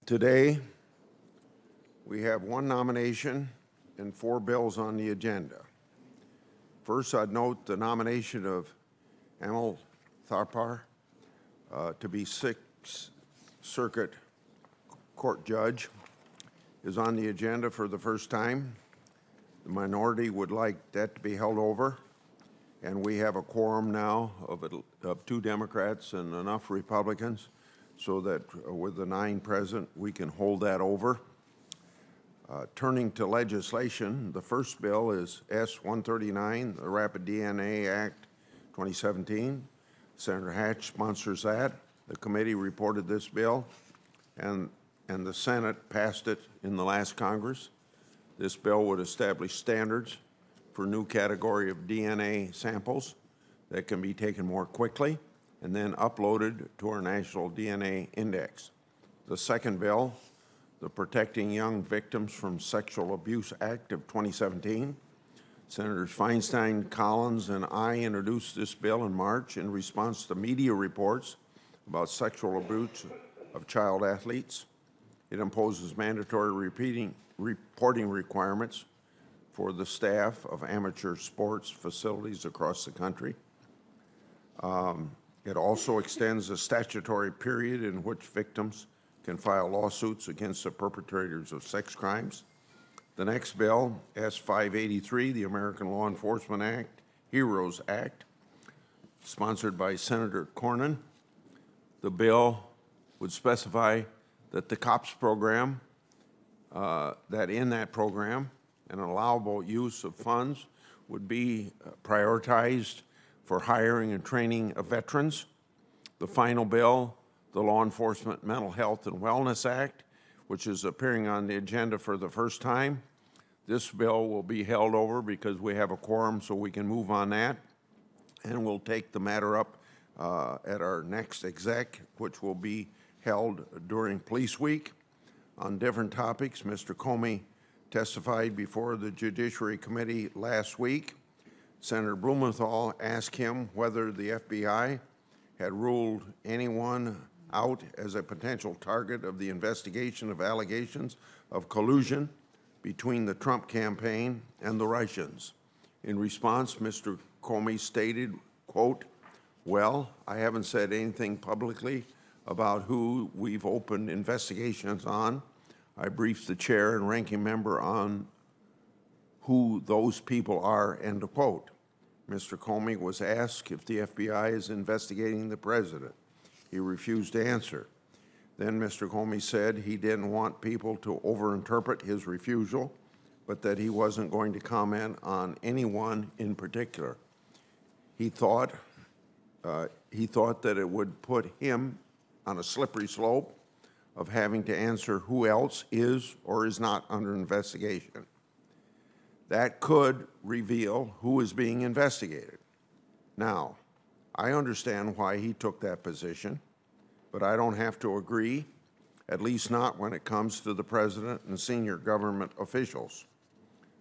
Today, we have one nomination and 4 bills on the agenda. First, I'd note the nomination of Amal Tharpar to be Sixth Circuit Court Judge is on the agenda for the first time. The minority would like that to be held over, and we have a quorum now of 2 Democrats and enough Republicans so that with the 9 present, we can hold that over. Turning to legislation, the first bill is S-139, the Rapid DNA Act 2017. Senator Hatch sponsors that. The committee reported this bill, and the Senate passed it in the last Congress. This bill would establish standards for a new category of DNA samples that can be taken more quickly and then uploaded to our National DNA Index. The second bill, the Protecting Young Victims from Sexual Abuse Act of 2017. Senators Feinstein, Collins, and I introduced this bill in March in response to media reports about sexual abuse of child athletes. It imposes mandatory reporting requirements for the staff of amateur sports facilities across the country. It also extends the statutory period in which victims can file lawsuits against the perpetrators of sex crimes. The next bill, S-583, the American Law Enforcement Act, HEROES Act, sponsored by Senator Cornyn. The bill would specify that the COPS program, that in that program, an allowable use of funds would be prioritized for hiring and training of veterans. The final bill, the Law Enforcement Mental Health and Wellness Act, which is appearing on the agenda for the first time. This bill will be held over because we have a quorum, so we can move on that. And we'll take the matter up at our next exec, which will be held during Police Week. On different topics, Mr. Comey testified before the Judiciary Committee last week. Senator Blumenthal asked him whether the FBI had ruled anyone out as a potential target of the investigation of allegations of collusion between the Trump campaign and the Russians. In response, Mr. Comey stated, quote, "Well, I haven't said anything publicly about who we've opened investigations on. I briefed the chair and ranking member on who those people are," end quote. Mr. Comey was asked if the FBI is investigating the president. He refused to answer. Then Mr. Comey said he didn't want people to overinterpret his refusal, but that he wasn't going to comment on anyone in particular. He thought that it would put him on a slippery slope of having to answer who else is or is not under investigation. That could reveal who is being investigated. Now, I understand why he took that position, but I don't have to agree, at least not when it comes to the president and senior government officials.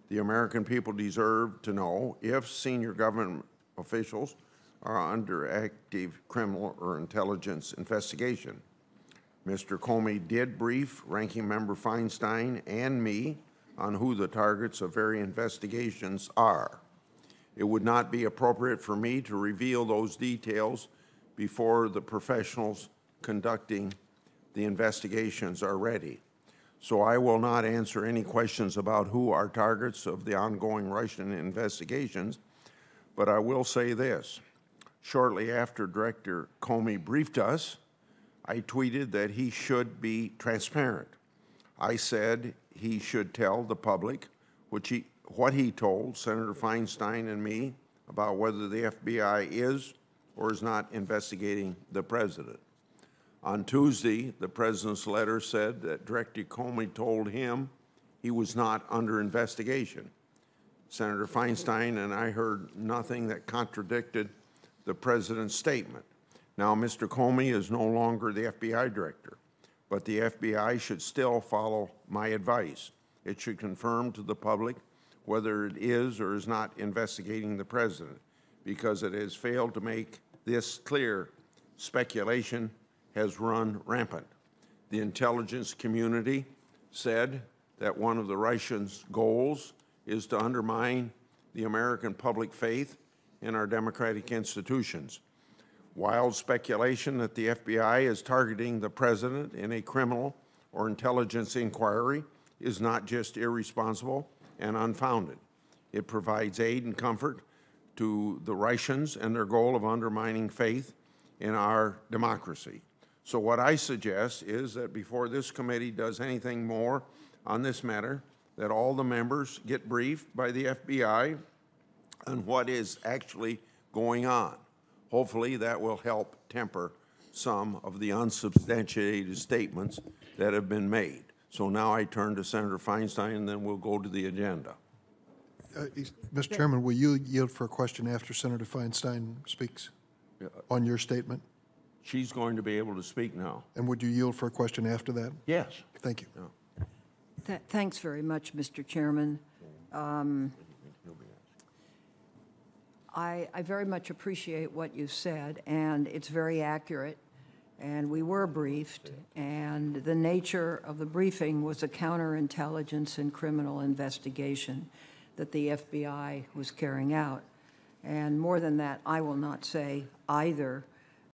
The American people deserve to know if senior government officials are under active criminal or intelligence investigation. Mr. Comey did brief Ranking Member Feinstein and me on who the targets of various investigations are. It would not be appropriate for me to reveal those details before the professionals conducting the investigations are ready. So I will not answer any questions about who are targets of the ongoing Russian investigations, but I will say this. Shortly after Director Comey briefed us, I tweeted that he should be transparent. I said he should tell the public what he told Senator Feinstein and me about whether the FBI is or is not investigating the president. On Tuesday, the president's letter said that Director Comey told him he was not under investigation. Senator Feinstein and I heard nothing that contradicted the president's statement. Now, Mr. Comey is no longer the FBI director, but the FBI should still follow my advice. It should confirm to the public whether it is or is not investigating the president, because it has failed to make this clear. Speculation has run rampant. The intelligence community said that one of the Russians' goals is to undermine the American public faith in our democratic institutions. Wild speculation that the FBI is targeting the president in a criminal or intelligence inquiry is not just irresponsible and unfounded. It provides aid and comfort to the Russians and their goal of undermining faith in our democracy. So what I suggest is that before this committee does anything more on this matter, that all the members get briefed by the FBI on what is actually going on. Hopefully that will help temper some of the unsubstantiated statements that have been made. So now I turn to Senator Feinstein, and then we'll go to the agenda. Mr. Chairman, will you yield for a question after Senator Feinstein speaks on your statement? She's going to be able to speak now. And would you yield for a question after that? Yes. Thank you. Yeah. Thanks very much, Mr. Chairman. I very much appreciate what you said, and it's very accurate. And we were briefed, and the nature of the briefing was a counterintelligence and criminal investigation that the FBI was carrying out. And more than that, I will not say either.